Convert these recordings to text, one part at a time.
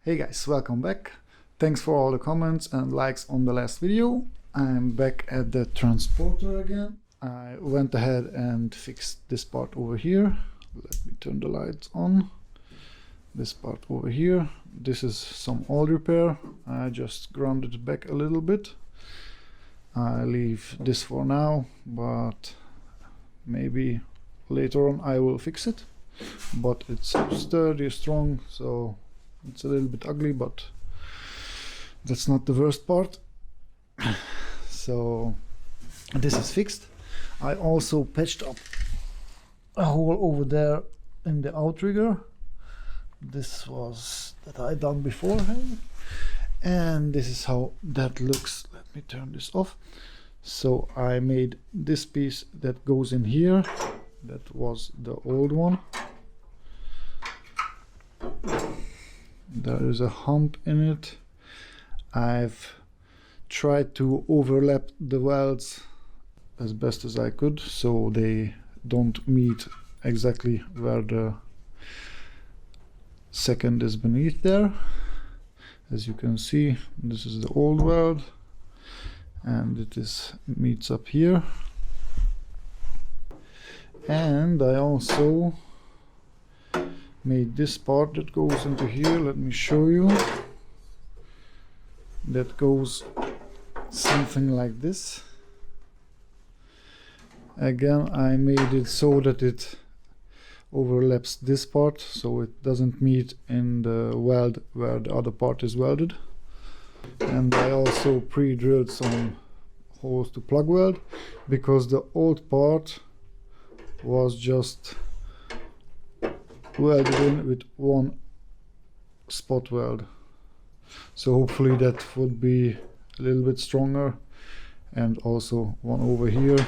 Hey guys, welcome back. Thanks for all the comments and likes on the last video. I'm back at the transporter again. I went ahead and fixed this part over here. Let me turn the lights on. This part over here. This is some old repair. I just grounded it back a little bit. I leave this for now, but maybe later on I will fix it. But it's sturdy, strong, so it's a little bit ugly, but that's not the worst part. So this is fixed. I also patched up a hole over there in the outrigger. This was that I done beforehand, and this is how that looks. Let me turn this off. So I made this piece that goes in here. That was the old one. There is a hump in it. I've tried to overlap the welds as best as I could so they don't meet exactly where the second is beneath there. As you can see, this is the old weld and it meets up here. And I also made this part that goes into here. Let me show you. That goes something like this. Again, I made it so that it overlaps this part, so it doesn't meet in the weld where the other part is welded. And I also pre-drilled some holes to plug weld, because the old part was just welded in with one spot weld. So hopefully that would be a little bit stronger. And also one over here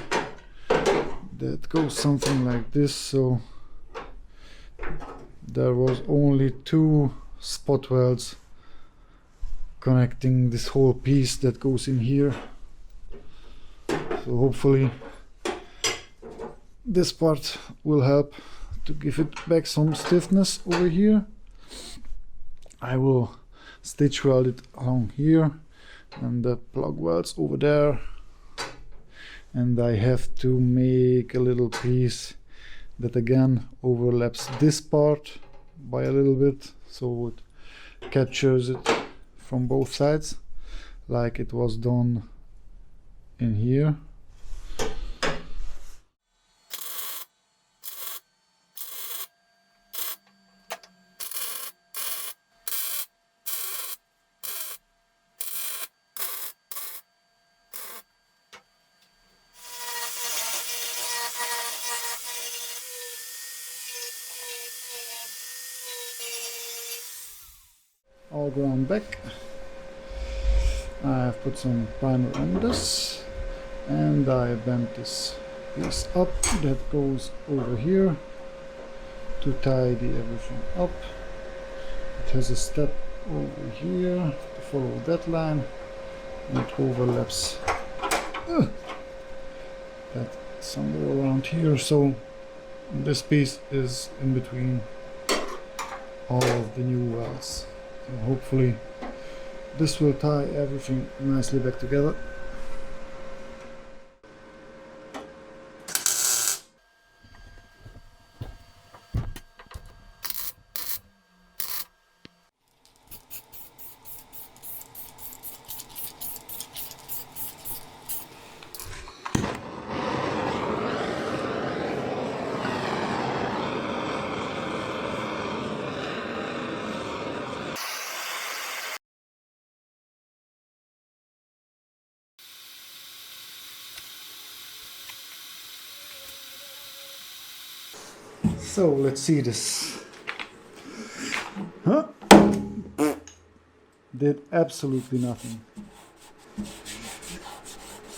that goes something like this. So there was only two spot welds connecting this whole piece that goes in here. So hopefully this part will help to give it back some stiffness over here. I will stitch weld it along here and the plug welds over there, and I have to make a little piece that again overlaps this part by a little bit, so it captures it from both sides like it was done in here. All ground back. I've put some primer on this and I bent this piece up that goes over here to tidy everything up. It has a step over here to follow that line, and it overlaps that somewhere around here. So this piece is in between all of the new welds. So hopefully this will tie everything nicely back together. So let's see this. Huh? Did absolutely nothing.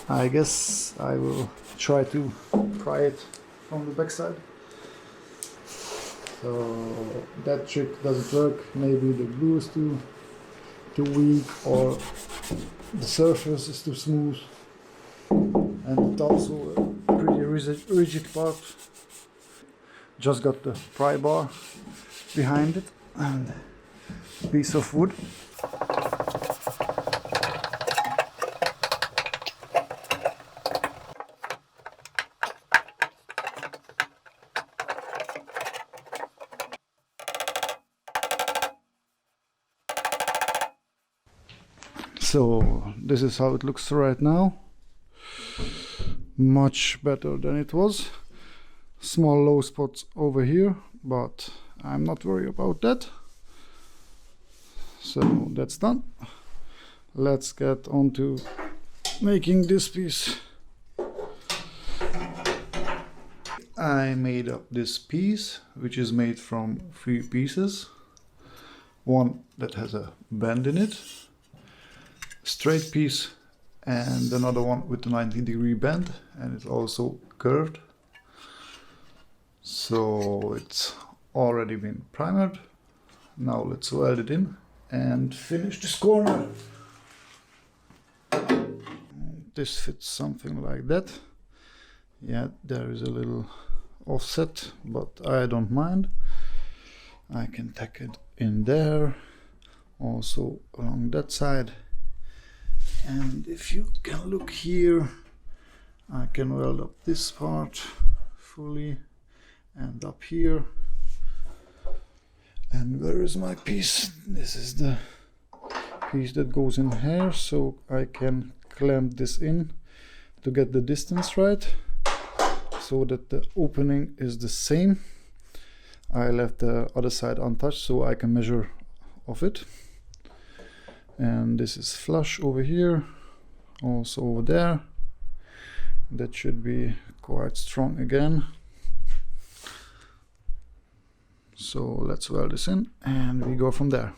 I guess I will try to pry it from the backside. So that trick doesn't work. Maybe the glue is too weak, or the surface is too smooth, and it's also a pretty rigid part. Just got the pry bar behind it, and piece of wood. So this is how it looks right now. Much better than it was. Small low spots over here, but I'm not worried about that. So that's done. Let's get on to making this piece. I made up this piece, which is made from 3 pieces. One that has a bend in it, straight piece, and another one with a 90-degree bend, and it's also curved. So it's already been primered. Now let's weld it in and finish this corner. This fits something like that. Yeah, there is a little offset, but I don't mind. I can tack it in there, also along that side. And if you can look here, I can weld up this part fully and up here. And where is my piece? This is the piece that goes in here, so I can clamp this in to get the distance right, so that the opening is the same. I left the other side untouched so I can measure of it. And this is flush over here, also over there. That should be quite strong again. So let's weld this in and we go from there.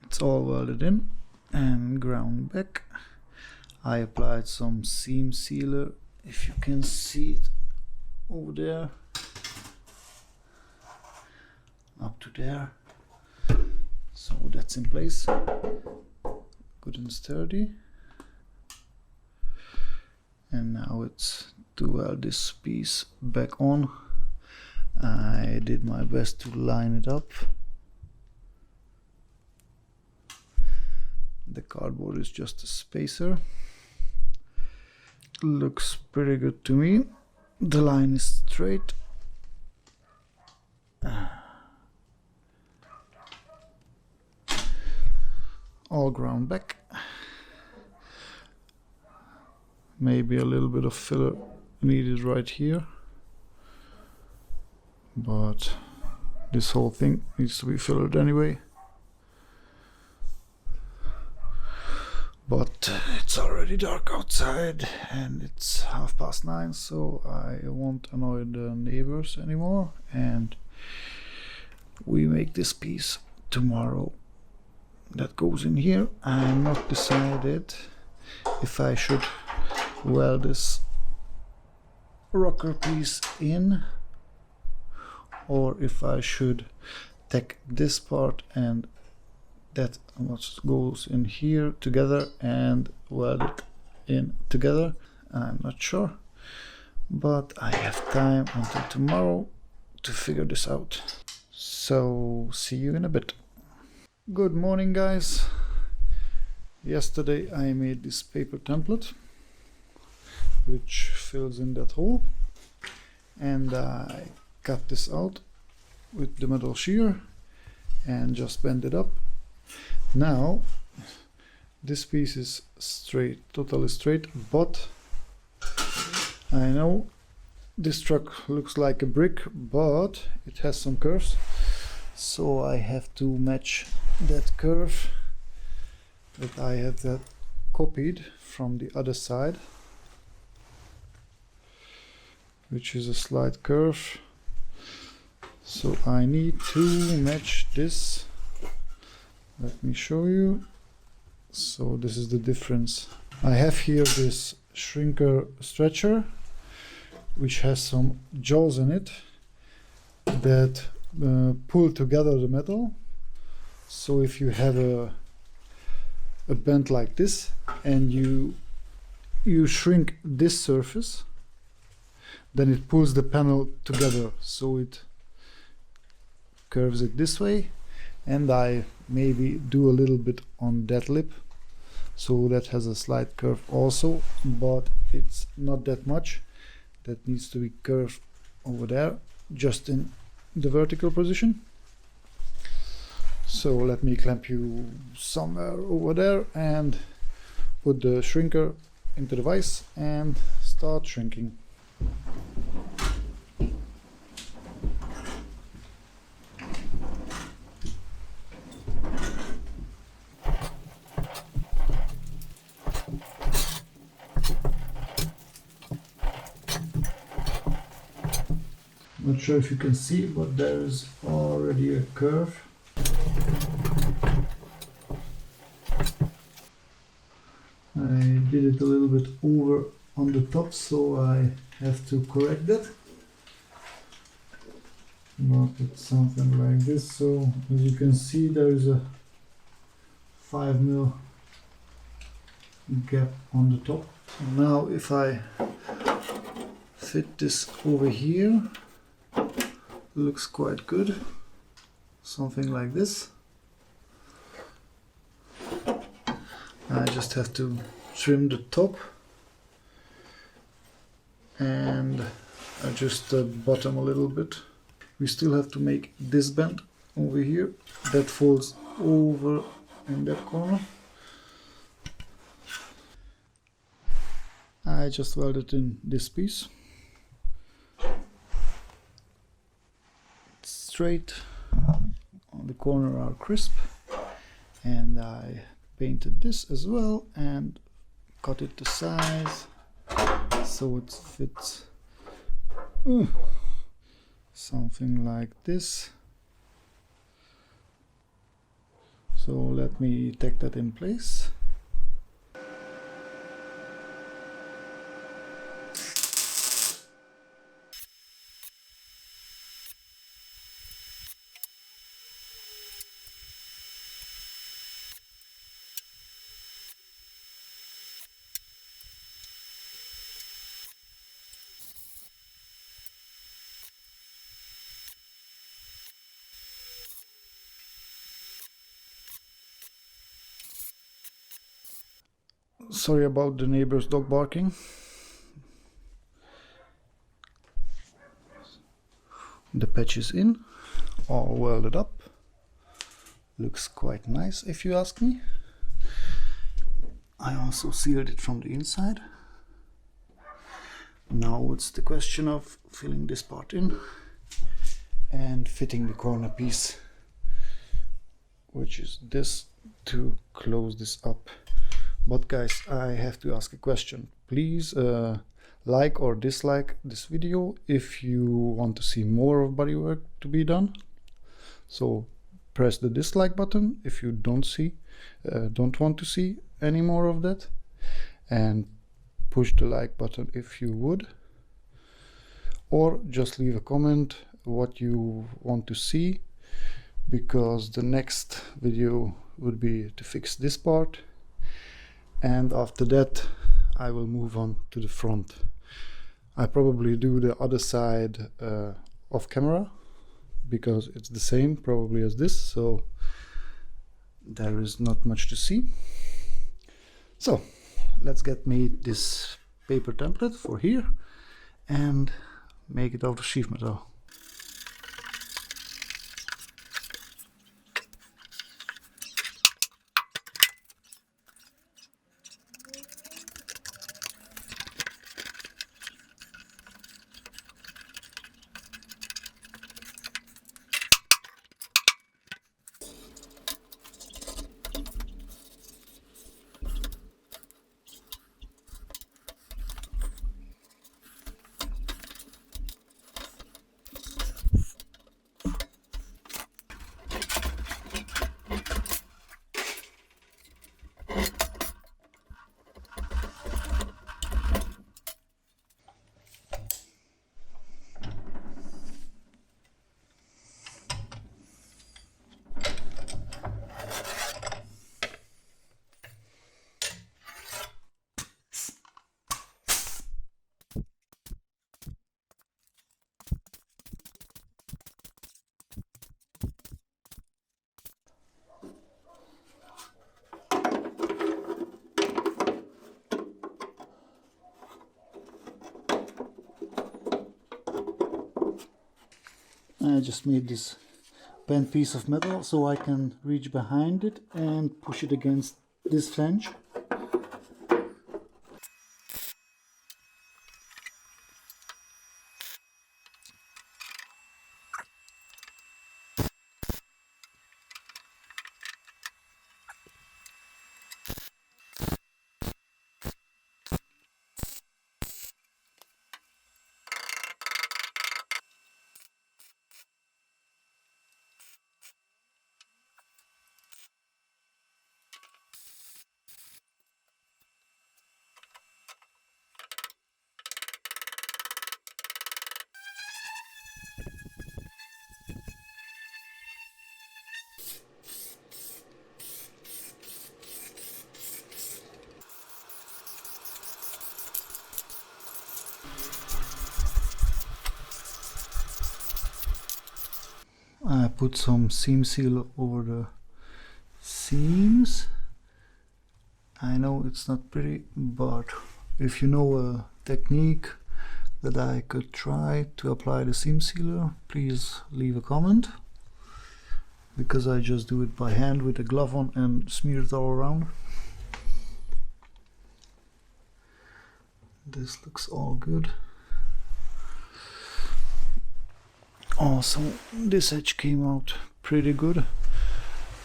It's all welded in and ground back. I applied some seam sealer, if you can see it over there, up to there. So that's in place, good and sturdy. And now it's to weld this piece back on. I did my best to line it up. The cardboard is just a spacer. Looks pretty good to me. The line is straight. All ground back. Maybe a little bit of filler needed right here, but this whole thing needs to be fillered anyway. But it's already dark outside and it's 9:30, so I won't annoy the neighbors anymore, and we make this piece tomorrow that goes in here. I'm not decided if I should weld this rocker piece in or if I should tack this part and that what goes in here together and weld it in together. I'm not sure, but I have time until tomorrow to figure this out. So see you in a bit. Good morning, guys. Yesterday I made this paper template which fills in that hole, and I cut this out with the metal shear and just bend it up. Now this piece is straight, totally straight, but I know this truck looks like a brick, but it has some curves, so I have to match that curve that I have that copied from the other side, which is a slight curve. So I need to match this. Let me show you. So this is the difference. I have here this shrinker stretcher which has some jaws in it, that pull together the metal. So if you have a bend like this and you shrink this surface, then it pulls the panel together, so it curves it this way. And I maybe do a little bit on that lip, so that has a slight curve also, but it's not that much. That needs to be curved over there, just in the vertical position. So let me clamp you somewhere over there and put the shrinker into the vise and start shrinking. Not sure if you can see, but there is already a curve. I did it a little bit over on the top, so I have to correct that. But it's something like this. So as you can see, there is a 5 mm gap on the top. Now if I fit this over here, looks quite good. Something like this. I just have to trim the top and adjust the bottom a little bit. We still have to make this bend over here that folds over in that corner. I just welded in this piece. It's straight, on the corner are crisp, and I painted this as well and cut it to size so it fits something like this. So let me take that in place. Sorry about the neighbor's dog barking. The patch is in, all welded up. Looks quite nice if you ask me. I also sealed it from the inside. Now it's the question of filling this part in and fitting the corner piece, which is this, to close this up. But guys, I have to ask a question. Please like or dislike this video if you want to see more of bodywork to be done. So press the dislike button if you don't want to see any more of that, and push the like button if you would, or just leave a comment what you want to see, because the next video would be to fix this part, and after that I will move on to the front. I probably do the other side off camera, because it's the same probably as this, so there is not much to see. So let's get made this paper template for here and make it out of sheet metal. I just made this bent piece of metal so I can reach behind it and push it against this flange. I put some seam seal over the seams. I know it's not pretty, but if you know a technique that I could try to apply the seam sealer, please leave a comment, because I just do it by hand with a glove on and smear it all around. This looks all good. Also, this edge came out pretty good.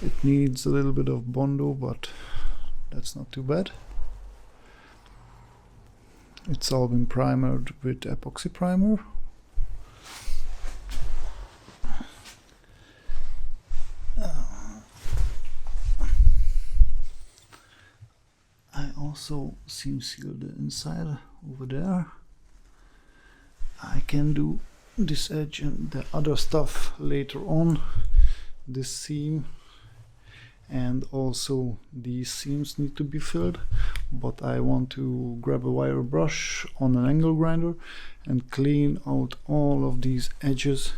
It needs a little bit of Bondo, but that's not too bad. It's all been primered with epoxy primer. I also seam sealed the inside over there. I can do this edge and the other stuff later on. This seam and also these seams need to be filled, but I want to grab a wire brush on an angle grinder and clean out all of these edges,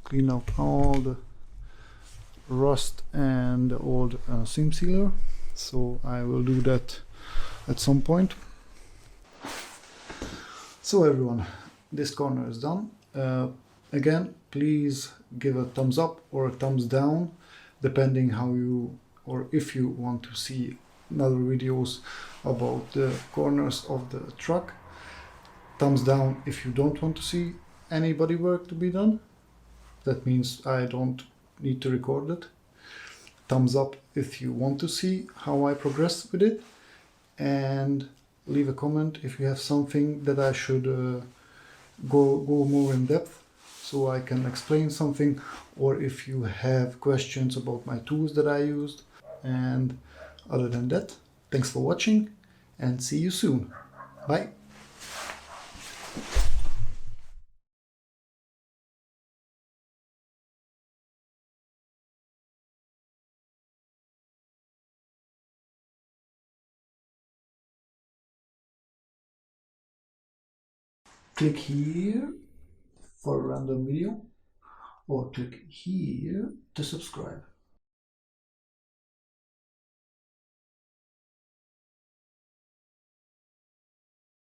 clean out all the rust and the old seam sealer. So I will do that at some point. So everyone, this corner is done. Again, please give a thumbs up or a thumbs down, depending how you, or if you want to see another videos about the corners of the truck. Thumbs down if you don't want to see any body work to be done. That means I don't need to record it. Thumbs up if you want to see how I progress with it, and leave a comment if you have something that I should go more in depth so I can explain something, or if you have questions about my tools that I used. And other than that, thanks for watching and see you soon. Bye. Click here for a random video, or click here to subscribe.